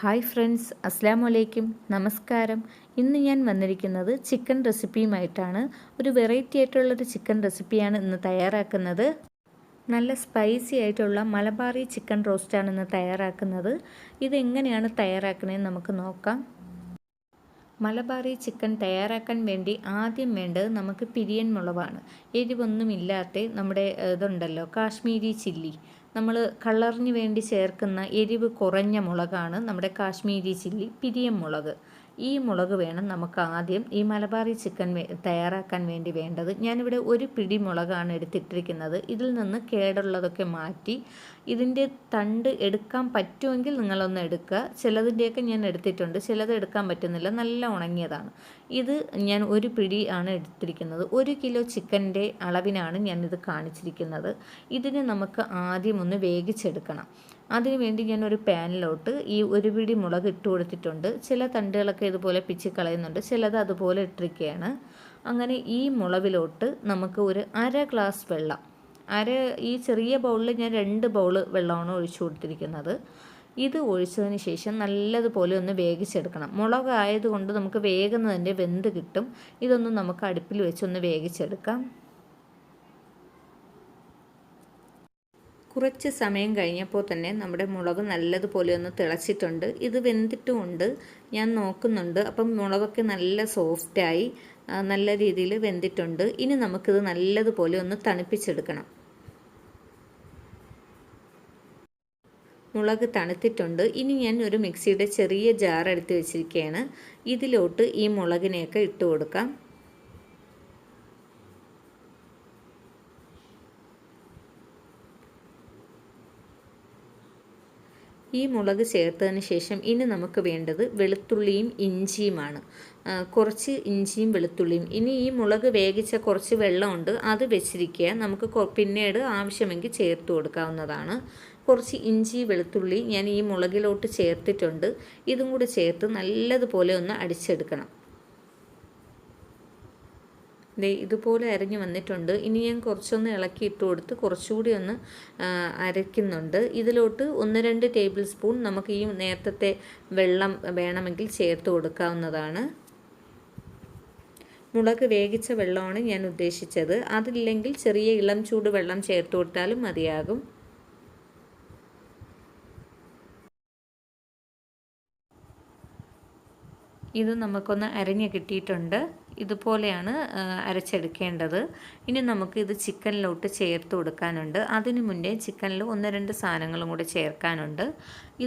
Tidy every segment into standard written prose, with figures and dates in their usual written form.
Hi friends, അസ്സാം വലൈക്കും, നമസ്കാരം. ഇന്ന് ഞാൻ വന്നിരിക്കുന്നത് ചിക്കൻ റെസിപ്പിയുമായിട്ടാണ്. ഒരു വെറൈറ്റി ആയിട്ടുള്ളൊരു ചിക്കൻ റെസിപ്പിയാണ് ഇന്ന് തയ്യാറാക്കുന്നത്. നല്ല സ്പൈസി ആയിട്ടുള്ള മലബാറി ചിക്കൻ റോസ്റ്റാണ് ഇന്ന് തയ്യാറാക്കുന്നത്. ഇതെങ്ങനെയാണ് തയ്യാറാക്കുന്നതെന്ന് നമുക്ക് നോക്കാം. മലബാറി ചിക്കൻ തയ്യാറാക്കാൻ വേണ്ടി ആദ്യം വേണ്ടത് നമുക്ക് പിരിയൻ മുളകാണ്. എരിവൊന്നുമില്ലാത്ത നമ്മുടെ ഇതുണ്ടല്ലോ, കാശ്മീരി ചില്ലി. നമ്മൾ കളറിന് വേണ്ടി ചേർക്കുന്ന എരിവ് കുറഞ്ഞ മുളകാണ് നമ്മുടെ കാശ്മീരി ചില്ലി, പിരിയൻ മുളക്. ഈ മുളക് വേണം നമുക്ക് ആദ്യം ഈ മലബാറി ചിക്കൻ തയ്യാറാക്കാൻ വേണ്ടി വേണ്ടത്. ഞാനിവിടെ ഒരു പിടി മുളകാണ് എടുത്തിട്ടിരിക്കുന്നത്. ഇതിൽ നിന്ന് കേടുള്ളതൊക്കെ മാറ്റി ഇതിൻ്റെ തണ്ട് എടുക്കാൻ പറ്റുമെങ്കിൽ നിങ്ങളൊന്ന് എടുക്കുക. ചിലതിൻ്റെയൊക്കെ ഞാൻ എടുത്തിട്ടുണ്ട്, ചിലത് എടുക്കാൻ പറ്റുന്നില്ല, നല്ല ഉണങ്ങിയതാണ്. ഇത് ഞാൻ ഒരു പിടി ആണ് എടുത്തിരിക്കുന്നത്. 1 കിലോ ചിക്കൻ്റെ അളവിനാണ് ഞാനിത് കാണിച്ചിരിക്കുന്നത്. ഇതിന് നമുക്ക് ആദ്യം ഒന്ന് വേവിച്ചെടുക്കണം. അതിനുവേണ്ടി ഞാനൊരു പാനിലോട്ട് ഈ ഒരു പിടി മുളക് ഇട്ട് കൊടുത്തിട്ടുണ്ട്. ചില തണ്ടുകളൊക്കെ ഇതുപോലെ പിച്ചി കളയുന്നുണ്ട്, ചിലത് അതുപോലെ ഇട്ടിരിക്കുകയാണ്. അങ്ങനെ ഈ മുളകിലോട്ട് നമുക്ക് ഒരു അര ഗ്ലാസ് വെള്ളം, ഈ ചെറിയ ബൗളിൽ ഞാൻ 2 ബൗൾ വെള്ളമാണ് ഒഴിച്ചു കൊടുത്തിരിക്കുന്നത്. ഇത് ഒഴിച്ചതിന് ശേഷം നല്ലതുപോലെ ഒന്ന് വേവിച്ചെടുക്കണം. മുളക് ആയതുകൊണ്ട് നമുക്ക് വേഗം വെന്ത് കിട്ടും. ഇതൊന്നും നമുക്ക് അടുപ്പിൽ വെച്ചൊന്ന് വേവിച്ചെടുക്കാം. കുറച്ച് സമയം കഴിഞ്ഞപ്പോൾ തന്നെ നമ്മുടെ മുളക് നല്ലതുപോലെ ഒന്ന് തിളച്ചിട്ടുണ്ട്. ഇത് വെന്തിട്ടുമുണ്ട്, ഞാൻ നോക്കുന്നുണ്ട്. അപ്പം മുളകൊക്കെ നല്ല സോഫ്റ്റായി നല്ല രീതിയിൽ വെന്തിട്ടുണ്ട്. ഇനി നമുക്കിത് നല്ലതുപോലെ ഒന്ന് തണുപ്പിച്ചെടുക്കണം. മുളക് തണുത്തിട്ടുണ്ട്. ഇനി ഞാൻ ഒരു മിക്സിയുടെ ചെറിയ ജാർ എടുത്ത് വെച്ചിരിക്കുകയാണ്. ഇതിലോട്ട് ഈ മുളകിനെയൊക്കെ ഇട്ട് കൊടുക്കാം. ഈ മുളക് ചേർത്തതിന് ശേഷം ഇനി നമുക്ക് വേണ്ടത് വെളുത്തുള്ളിയും ഇഞ്ചിയുമാണ്. കുറച്ച് ഇഞ്ചിയും വെളുത്തുള്ളിയും. ഇനി ഈ മുളക് വേവിച്ച കുറച്ച് വെള്ളമുണ്ട്, അത് വെച്ചിരിക്കുക. നമുക്ക് പിന്നീട് ആവശ്യമെങ്കിൽ ചേർത്ത് കൊടുക്കാവുന്നതാണ്. കുറച്ച് ഇഞ്ചി വെളുത്തുള്ളി ഞാൻ ഈ മുളകിലോട്ട് ചേർത്തിട്ടുണ്ട്. ഇതും കൂടി ചേർത്ത് നല്ലതുപോലെ ഒന്ന് അടിച്ചെടുക്കണം. ഇതുപോലെ അരഞ്ഞു വന്നിട്ടുണ്ട്. ഇനി ഞാൻ കുറച്ചൊന്ന് ഇളക്കി ഇട്ട് കൊടുത്ത് കുറച്ചുകൂടി ഒന്ന് അരയ്ക്കുന്നുണ്ട്. ഇതിലോട്ട് 1-2 ടേബിൾ സ്പൂൺ നമുക്ക് ഈ നേരത്തെ വെള്ളം വേണമെങ്കിൽ ചേർത്ത് കൊടുക്കാവുന്നതാണ്. മുളക് വേവിച്ച വെള്ളമാണ് ഞാൻ ഉദ്ദേശിച്ചത്. അതില്ലെങ്കിൽ ചെറിയ ഇളം ചൂട് വെള്ളം ചേർത്ത് കൊടുത്താലും മതിയാകും. ഇത് നമുക്കൊന്ന് അരഞ്ഞ് കിട്ടിയിട്ടുണ്ട്. ഇതുപോലെയാണ് അരച്ചെടുക്കേണ്ടത്. ഇനി നമുക്ക് ഇത് ചിക്കനിലോട്ട് ചേർത്ത് കൊടുക്കാനുണ്ട്. അതിനു മുന്നേ ചിക്കനിൽ 1-2 സാധനങ്ങളും കൂടെ ചേർക്കാനുണ്ട്.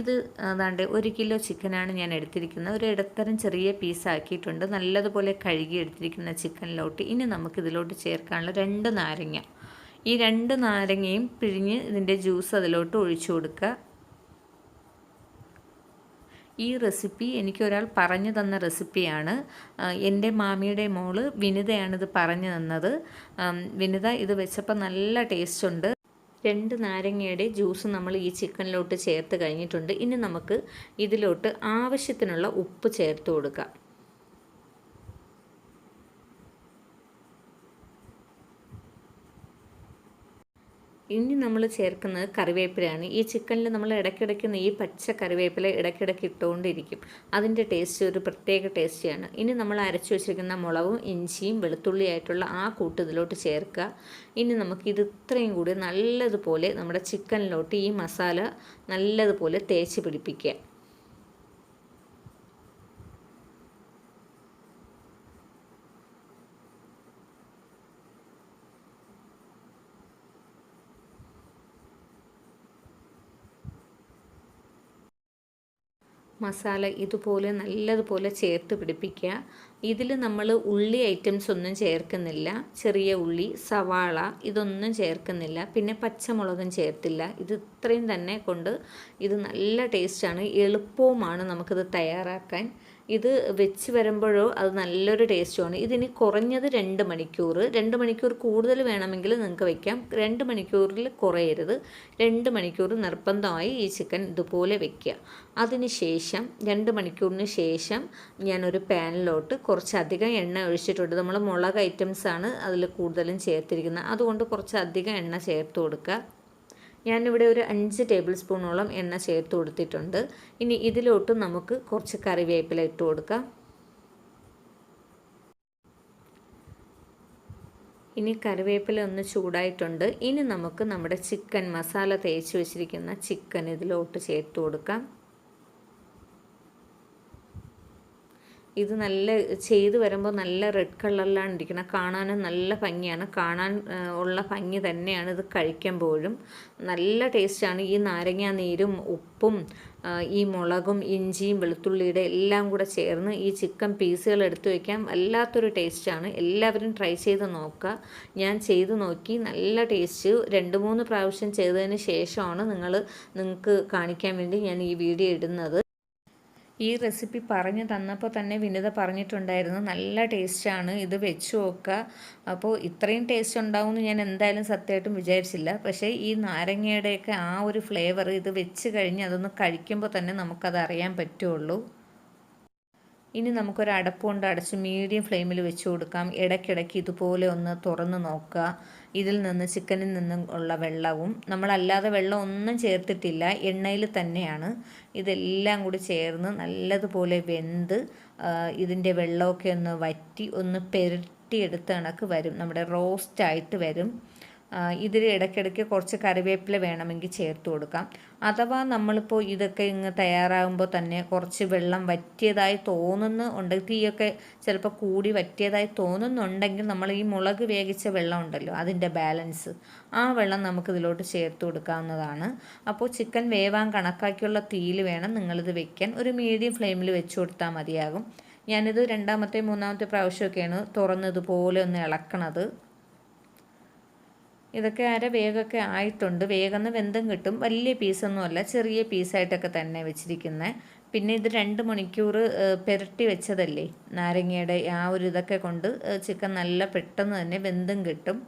ഇത് അതാണ്ട് 1 കിലോ ചിക്കനാണ് ഞാൻ എടുത്തിരിക്കുന്നത്. ഒരു ഇടത്തരം ചെറിയ പീസാക്കിയിട്ടുണ്ട്. നല്ലതുപോലെ കഴുകി എടുത്തിരിക്കുന്ന ചിക്കനിലോട്ട് ഇനി നമുക്കിതിലോട്ട് ചേർക്കാനുള്ള 2 നാരങ്ങ. ഈ 2 നാരങ്ങയും പിഴിഞ്ഞ് ഇതിൻ്റെ ജ്യൂസ് അതിലോട്ട് ഒഴിച്ചു കൊടുക്കുക. ഈ റെസിപ്പി എനിക്കൊരാൾ പറഞ്ഞു തന്ന റെസിപ്പിയാണ്. എൻ്റെ മാമിയുടെ മോള് വിനിതയാണിത് പറഞ്ഞു തന്നത്. വിനിത ഇത് വെച്ചപ്പോൾ നല്ല ടേസ്റ്റ് ഉണ്ട്. 2 നാരങ്ങയുടെ ജ്യൂസ് നമ്മൾ ഈ ചിക്കനിലോട്ട് ചേർത്ത് കഴിഞ്ഞിട്ടുണ്ട്. ഇനി നമുക്ക് ഇതിലോട്ട് ആവശ്യത്തിനുള്ള ഉപ്പ് ചേർത്ത് കൊടുക്കാം. ഇനി നമ്മൾ ചേർക്കുന്നത് കറിവേപ്പിലയാണ്. ഈ ചിക്കനിൽ നമ്മൾ ഇടയ്ക്കിടയ്ക്ക് ഈ പച്ച കറിവേപ്പില ഇടയ്ക്കിടയ്ക്ക് ഇട്ടുകൊണ്ടിരിക്കും. അതിൻ്റെ ടേസ്റ്റ് ഒരു പ്രത്യേക ടേസ്റ്റിയാണ്. ഇനി നമ്മൾ അരച്ചു വെച്ചിരിക്കുന്ന മുളകും ഇഞ്ചിയും വെളുത്തുള്ളിയായിട്ടുള്ള ആ കൂട്ട് ഇതിലോട്ട് ചേർക്കുക. ഇനി നമുക്കിത് ഇത്രയും കൂടി നല്ലതുപോലെ നമ്മുടെ ചിക്കനിലോട്ട് ഈ മസാല നല്ലതുപോലെ തേച്ച് പിടിപ്പിക്കുക. മസാല ഇതുപോലെ നല്ലതുപോലെ ചേർത്ത് പിടിപ്പിക്കുക. ഇതിൽ നമ്മൾ ഉള്ളി ഐറ്റംസ് ഒന്നും ചേർക്കുന്നില്ല. ചെറിയ ഉള്ളി, സവാള ഇതൊന്നും ചേർക്കുന്നില്ല. പിന്നെ പച്ചമുളകും ചേർത്തില്ല. ഇത് ഇത്രയും തന്നെ കൊണ്ട് ഇത് നല്ല ടേസ്റ്റാണ്, എളുപ്പവുമാണ് നമുക്കിത് തയ്യാറാക്കാൻ. ഇത് വെച്ച് വരുമ്പോഴോ അത് നല്ലൊരു ടേസ്റ്റുമാണ്. ഇതിന് കുറഞ്ഞത് 2 മണിക്കൂർ, 2 മണിക്കൂർ കൂടുതൽ വേണമെങ്കിൽ നിങ്ങൾക്ക് വയ്ക്കാം. 2 മണിക്കൂറിൽ കുറയരുത്. 2 മണിക്കൂർ നിർബന്ധമായി ഈ ചിക്കൻ ഇതുപോലെ വയ്ക്കുക. അതിന് ശേഷം 2 മണിക്കൂറിന് ശേഷം ഞാനൊരു പാനിലോട്ട് കുറച്ചധികം എണ്ണ ഒഴിച്ചിട്ടുണ്ട്. നമ്മൾ മുളക് ഐറ്റംസാണ് അതിൽ കൂടുതലും ചേർത്തിരിക്കുന്നത്, അതുകൊണ്ട് കുറച്ചധികം എണ്ണ ചേർത്ത് കൊടുക്കുക. ഞാനിവിടെ ഒരു 5 ടേബിൾ സ്പൂണോളം എണ്ണ ചേർത്ത് കൊടുത്തിട്ടുണ്ട്. ഇനി ഇതിലോട്ട് നമുക്ക് കുറച്ച് കറിവേപ്പില ഇട്ട് കൊടുക്കാം. ഇനി കറിവേപ്പില ഒന്ന് ചൂടായിട്ടുണ്ട്. ഇനി നമുക്ക് നമ്മുടെ ചിക്കൻ മസാല തേച്ച് വെച്ചിരിക്കുന്ന ചിക്കൻ ഇതിലോട്ട് ചേർത്ത് കൊടുക്കാം. ഇത് നല്ല ചെയ്ത് വരുമ്പോൾ നല്ല റെഡ് കളറിലാണ് ഇരിക്കുന്നത്. കാണാനും നല്ല ഭംഗിയാണ്. കാണാൻ ഉള്ള ഭംഗി തന്നെയാണ് ഇത് കഴിക്കുമ്പോഴും. നല്ല ടേസ്റ്റാണ്. ഈ നാരങ്ങാ നീരും ഉപ്പും ഈ മുളകും ഇഞ്ചിയും വെളുത്തുള്ളിയുടെ എല്ലാം കൂടെ ചേർന്ന് ഈ ചിക്കൻ പീസുകൾ എടുത്തു വയ്ക്കാൻ വല്ലാത്തൊരു ടേസ്റ്റാണ്. എല്ലാവരും ട്രൈ ചെയ്ത് നോക്കുക. ഞാൻ ചെയ്ത് നോക്കി, നല്ല ടേസ്റ്റ്. 2-3 പ്രാവശ്യം ചെയ്തതിന് ശേഷമാണ് നിങ്ങൾക്ക് കാണിക്കാൻ വേണ്ടി ഞാൻ ഈ വീഡിയോ ഇടുന്നത്. ഈ റെസിപ്പി പറഞ്ഞു തന്നപ്പോൾ തന്നെ വിനിത പറഞ്ഞിട്ടുണ്ടായിരുന്നു നല്ല ടേസ്റ്റാണ്, ഇത് വെച്ച് നോക്കുക. അപ്പോൾ ഇത്രയും ടേസ്റ്റ് ഉണ്ടാവുമെന്ന് ഞാൻ എന്തായാലും സത്യമായിട്ടും വിചാരിച്ചില്ല. പക്ഷേ ഈ നാരങ്ങയുടെയൊക്കെ ആ ഒരു ഫ്ലേവർ ഇത് വെച്ച് കഴിഞ്ഞ് അതൊന്ന് കഴിക്കുമ്പോൾ തന്നെ നമുക്കത് അറിയാൻ പറ്റുള്ളൂ. ഇനി നമുക്കൊരു അടപ്പ് കൊണ്ട് അടച്ച് മീഡിയം ഫ്ലെയിമിൽ വെച്ച് കൊടുക്കാം. ഇടയ്ക്കിടയ്ക്ക് ഇതുപോലെ ഒന്ന് തുറന്ന് നോക്കുക. ഇതിൽ നിന്ന് ചിക്കനിൽ നിന്നും ഉള്ള വെള്ളവും, നമ്മളല്ലാതെ വെള്ളം ഒന്നും ചേർത്തിട്ടില്ല, എണ്ണയിൽ തന്നെയാണ്. ഇതെല്ലാം കൂടി ചേർന്ന് നല്ലതുപോലെ വെന്ത് ഇതിൻ്റെ വെള്ളമൊക്കെ ഒന്ന് വറ്റി ഒന്ന് പെരട്ടിയെടുത്ത കണക്ക് വരും, നമ്മുടെ റോസ്റ്റായിട്ട് വരും. ഇതിൽ ഇടയ്ക്കിടയ്ക്ക് കുറച്ച് കറിവേപ്പില വേണമെങ്കിൽ ചേർത്ത് കൊടുക്കാം. അഥവാ നമ്മളിപ്പോൾ ഇതൊക്കെ ഇങ്ങ് തയ്യാറാകുമ്പോൾ തന്നെ കുറച്ച് വെള്ളം വറ്റിയതായി തോന്നുന്നുണ്ടെങ്കിൽ, തീയൊക്കെ ചിലപ്പോൾ കൂടി വറ്റിയതായി തോന്നുന്നുണ്ടെങ്കിൽ നമ്മൾ ഈ മുളക് വേവിച്ച വെള്ളം ഉണ്ടല്ലോ അതിൻ്റെ ബാലൻസ്, ആ വെള്ളം നമുക്കിതിലോട്ട് ചേർത്ത് കൊടുക്കാവുന്നതാണ്. അപ്പോൾ ചിക്കൻ വേവാൻ കണക്കാക്കിയുള്ള തീയിൽ വേണം നിങ്ങളിത് വെക്കാൻ. ഒരു മീഡിയം ഫ്ലെയിമിൽ വെച്ച് കൊടുത്താൽ മതിയാകും. ഞാനിത് 2-ാമത്തെ 3-ാമത്തെ പ്രാവശ്യമൊക്കെയാണ് തുറന്നതുപോലെ ഒന്ന് ഇളക്കണത്. ഇതൊക്കെ വേഗമൊക്കെ ആയിട്ടുണ്ട്. വേഗം വെന്തും കിട്ടും. വലിയ പീസൊന്നുമല്ല, ചെറിയ പീസായിട്ടൊക്കെ തന്നെ വെച്ചിരിക്കുന്നത്. പിന്നെ ഇത് 2 മണിക്കൂർ പുരട്ടി വെച്ചതല്ലേ, നാരങ്ങയുടെ ആ ഒരു ഇതൊക്കെ കൊണ്ട് ചിക്കൻ നല്ല പെട്ടെന്ന് തന്നെ വെന്തും കിട്ടും.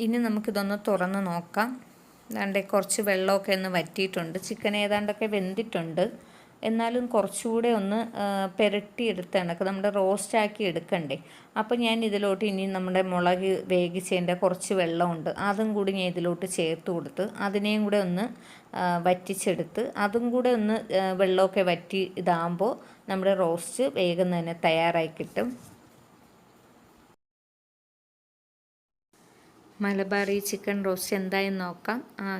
ഇനി നമുക്കിതൊന്ന് തുറന്ന് നോക്കാം. ഏതാണ്ട് കുറച്ച് വെള്ളമൊക്കെ ഒന്ന് വറ്റിയിട്ടുണ്ട്. ചിക്കൻ ഏതാണ്ടൊക്കെ വെന്തിട്ടുണ്ട്. എന്നാലും കുറച്ചുകൂടെ ഒന്ന് പുരട്ടിയെടുത്ത കണക്ക് നമ്മുടെ റോസ്റ്റാക്കി എടുക്കണ്ടേ. അപ്പോൾ ഞാൻ ഇതിലോട്ട് ഇനി നമ്മുടെ മുളക് വേവിച്ചതിൻ്റെ കുറച്ച് വെള്ളമുണ്ട്, അതും കൂടി ഞാൻ ഇതിലോട്ട് ചേർത്ത് കൊടുത്ത് അതിനെയും കൂടെ ഒന്ന് വറ്റിച്ചെടുത്ത് അതും കൂടെ ഒന്ന് വെള്ളമൊക്കെ വറ്റി ഇതാകുമ്പോൾ നമ്മുടെ റോസ്റ്റ് വേഗം തന്നെ തയ്യാറായി കിട്ടും. മലബാറി ചിക്കൻ റോസ്റ്റ് എന്തായെന്ന് നോക്കാം.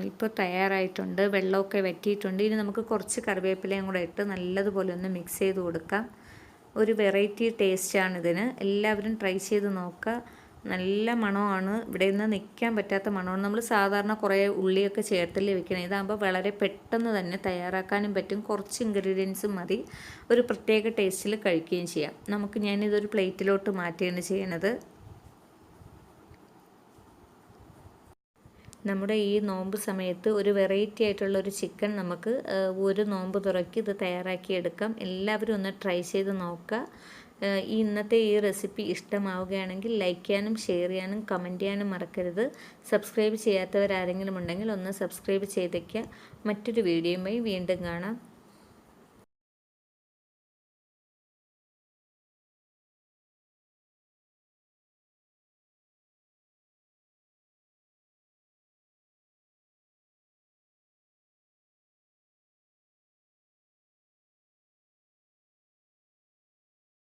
ഇപ്പോൾ തയ്യാറായിട്ടുണ്ട്, വെള്ളമൊക്കെ വറ്റിയിട്ടുണ്ട്. ഇനി നമുക്ക് കുറച്ച് കറിവേപ്പിലയും കൂടെ ഇട്ട് നല്ലതുപോലെ ഒന്ന് മിക്സ് ചെയ്ത് കൊടുക്കാം. ഒരു വെറൈറ്റി ടേസ്റ്റാണ് ഇതിന്. എല്ലാവരും ട്രൈ ചെയ്ത് നോക്കുക. നല്ല മണമാണ്, ഇവിടെ നിന്ന് നിൽക്കാൻ പറ്റാത്ത മണമാണ്. നമ്മൾ സാധാരണ കുറേ ഉള്ളിയൊക്കെ ചേർത്തല്ലേ വെക്കണം. ഇതാകുമ്പോൾ വളരെ പെട്ടെന്ന് തന്നെ തയ്യാറാക്കാനും പറ്റും. കുറച്ച് ഇൻഗ്രീഡിയൻസും മതി, ഒരു പ്രത്യേക ടേസ്റ്റിൽ കഴിക്കുകയും ചെയ്യാം. ഞാനിതൊരു പ്ലേറ്റിലോട്ട് മാറ്റുകയാണ് ചെയ്യണത്. നമ്മുടെ ഈ നോമ്പ് സമയത്ത് ഒരു വെറൈറ്റി ആയിട്ടുള്ളൊരു ചിക്കൻ നമുക്ക് ഒരു നോമ്പ് തുറക്കി ഇത് തയ്യാറാക്കിയെടുക്കാം. എല്ലാവരും ഒന്ന് ട്രൈ ചെയ്ത് നോക്കുക. ഇന്നത്തെ ഈ റെസിപ്പി ഇഷ്ടമാവുകയാണെങ്കിൽ ലൈക്ക് ചെയ്യാനും ഷെയർ ചെയ്യാനും കമൻറ്റ് ചെയ്യാനും മറക്കരുത്. സബ്സ്ക്രൈബ് ചെയ്യാത്തവരാരെങ്കിലും ഉണ്ടെങ്കിൽ ഒന്ന് സബ്സ്ക്രൈബ് ചെയ്തേക്കുക. മറ്റൊരു വീഡിയോയുമായി വീണ്ടും കാണാം.